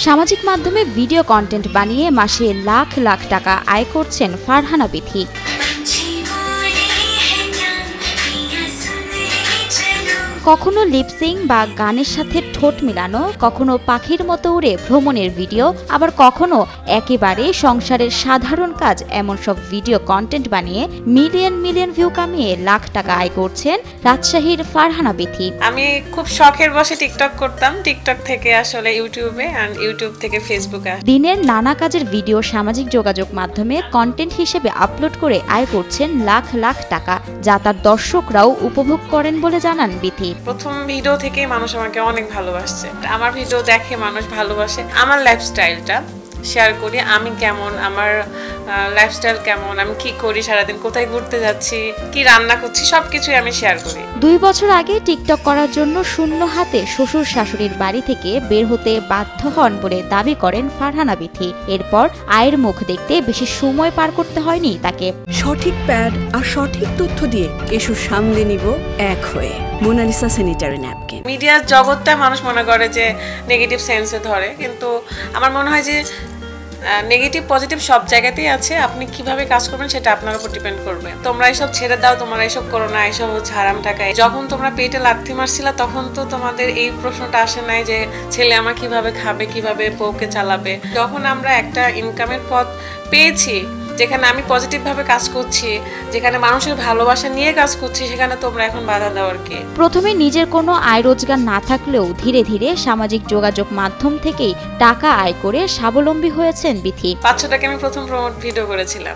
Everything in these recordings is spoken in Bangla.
সামাজিক মাধ্যমে ভিডিও কন্টেন্ট বানিয়ে মাসে লাখ লাখ টাকা আয় করছেন ফারহানা বিথি। কখনো লিপসিং বা গানের সাথে ঠোঁট মিলানো, কখনো পাখির মতো উড়ে ভ্রমণের ভিডিও, আবার কখনো একেবারে সংসারের সাধারণ কাজ, এমন সব ভিডিও কন্টেন্ট বানিয়ে মিলিয়ন মিলিয়ন ভিউ কামিয়ে লাখ টাকা আয় করছেন রাজশাহীর ফারহানা বিথি। আমি খুব শখের বসে টিকটক করতাম, টিকটক থেকে আসলে ইউটিউবে, আর ইউটিউব থেকে ফেসবুকে। দিনের নানা কাজের ভিডিও সামাজিক যোগাযোগ মাধ্যমে কন্টেন্ট হিসেবে আপলোড করে আয় করছেন লাখ লাখ টাকা, যা তার দর্শকরাও উপভোগ করেন বলে জানান বিথি। প্রথম ভিডিও থেকে মানুষ আমাকে অনেক ভালোবাসছে, আমার ভিডিও দেখে মানুষ ভালোবাসে। আমার লাইফস্টাইলটা শেয়ার করি, আমি কেমন, আমার লাইফস্টাইল কেমন, আমি কি করি, সারাদিন কোথায় ঘুরতে যাচ্ছি, কি রান্না করছি, সবকিছুই আমি শেয়ার করি। 2 বছর আগে টিকটক করার জন্য শূন্য হাতে শ্বশুর শাশুড়ির বাড়ি থেকে বের হতে বাধ্য হন বলে দাবি করেন ফারহানা বিথি। এরপর আয়ের মুখ দেখতে বেশি সময় পার করতে হয়নি তাকে। সঠিক প্যাড আর সঠিক তথ্য দিয়ে কেশু সামলে নিব এক হয়ে। Monalisa sanitary napkin. মিডিয়ার জগৎটা মানুষ মনে করে যে নেগেটিভ সেন্সে ধরে, কিন্তু আমার মনে হয় যে নেগেটিভ পজিটিভ সব জায়গাতেই আছে। আপনি কিভাবে কাজ করবেন সেটা আপনার উপর ডিপেন্ড করবে। তোমরা এসব ছেড়ে দাও, তোমরা এসব করো না, এসব হচ্ছে হারাম টাকা। যখন তোমরা পেটে লাথি মারছিলা তখন তো তোমাদের এই প্রশ্নটা আসে নাই যে ছেলে আমার কিভাবে খাবে, কিভাবে বউকে চালাবে। যখন আমরা একটা ইনকামের পথ পেয়েছি, যেখানে আমি পজিটিভ ভাবে কাজ করছি, যেখানে মানুষের ভালোবাসা নিয়ে কাজ করছি, সেখানে তোমরা এখন বাধা দেওয়ার কি? প্রথমে নিজের কোনো আয় রোজগার না থাকলেও ধীরে ধীরে সামাজিক যোগাযোগ মাধ্যম থেকেই টাকা আয় করে স্বাবলম্বী হয়েছেন বিথি। 500 টাকা আমি প্রথম প্রমোট ভিডিও করেছিলাম,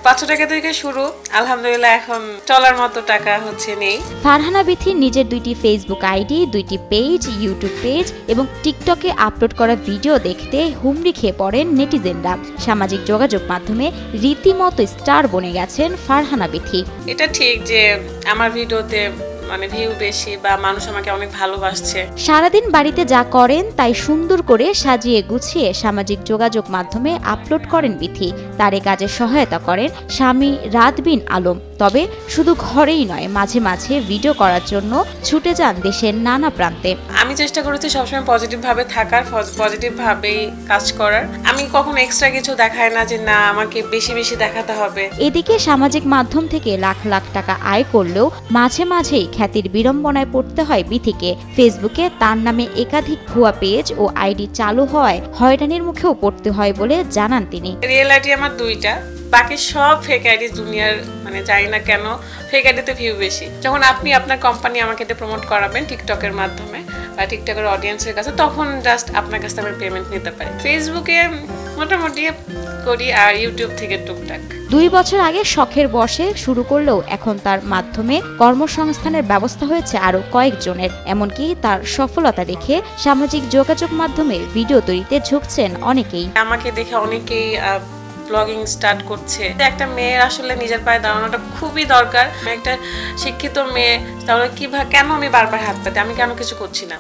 500 টাকা থেকে শুরু, আলহামদুলিল্লাহ এখন চলার মতো টাকা হচ্ছে নেই। ফারহানা বিথি নিজের 2টি ফেসবুক আইডি, 2টি পেজ, ইউটিউব পেজ এবং টিকটকে আপলোড করা ভিডিও দেখতে হুমড়ি খেয়ে পড়েন নেটিজেনরা। সামাজিক যোগাযোগ মাধ্যমে রীতিমতো স্টার বনে গেছেন ফারহানা বিথি। এটা ঠিক যে আমার ভিডিওতে মানে ভিউ বেশি বা মানুষ আমাকে অনেক ভালোবাসছে। সারাদিন বাড়িতে যা করেন তাই সুন্দর করে সাজিয়ে গুছিয়ে সামাজিক যোগাযোগ মাধ্যমে আপলোড করেন বিথি। তার এই কাজে সহায়তা করেন স্বামী রাত বিন আলম। তবে শুধু ঘরেই নয়, মাঝে মাঝে ভিডিও করার জন্য ছুটে যান দেশের নানা প্রান্তে। আমি চেষ্টা করেছি সবসময় পজিটিভ ভাবে থাকার, পজিটিভ ভাবেই কাজ করার। আমি কখনো এক্সট্রা কিছু দেখাই না যে না আমাকে বেশি বেশি দেখাতে হবে। এদিকে সামাজিক মাধ্যম থেকে লাখ লাখ টাকা আয় করলেও মাঝে মাঝেই খ্যাতির বিড়ম্বনায় পড়তে হয় বিথিকে। ফেসবুকে তার নামে একাধিক ভুয়া পেজ ও আইডি চালু হওয়ায় হয়রানির মুখেও পড়তে হয় বলে জানান তিনি। রিয়েল আইডি আমার 2টা, বাকি সব ফেক আইডি। দুনিয়ার মানে জানি না কেন ফেক আইডিতে ভিউ বেশি। যখন আপনি আপনার কোম্পানি আমাকে প্রমোট করাবেন টিকটকের মাধ্যমে বা টিকটকের অডিয়েন্সের কাছে, তখন জাস্ট আপনার কাছ থেকে আমি পেমেন্ট নিতে পারি। ফেসবুকে মোটামুটি করি, আর ইউটিউব থেকে টুকটাক। 2 বছর আগে শখের বশে শুরু করলেও এখন তার মাধ্যমে কর্মসংস্থানের ব্যবস্থা হয়েছে আরো কয়েকজনের। এমনকি তার সফলতা দেখে সামাজিক যোগাযোগ মাধ্যমে ভিডিও তৈরিতে ঝুঁকছেন অনেকেই। আমাকে দেখে অনেকেই ব্লগিং স্টার্ট করছে। একটা মেয়ের আসলে নিজের পায়ে দাঁড়ানোটা খুবই দরকার। একটা শিক্ষিত মেয়ে, তাহলে কেন আমি বারবার হাত পাতি, আমি কেন কিছু করছি না।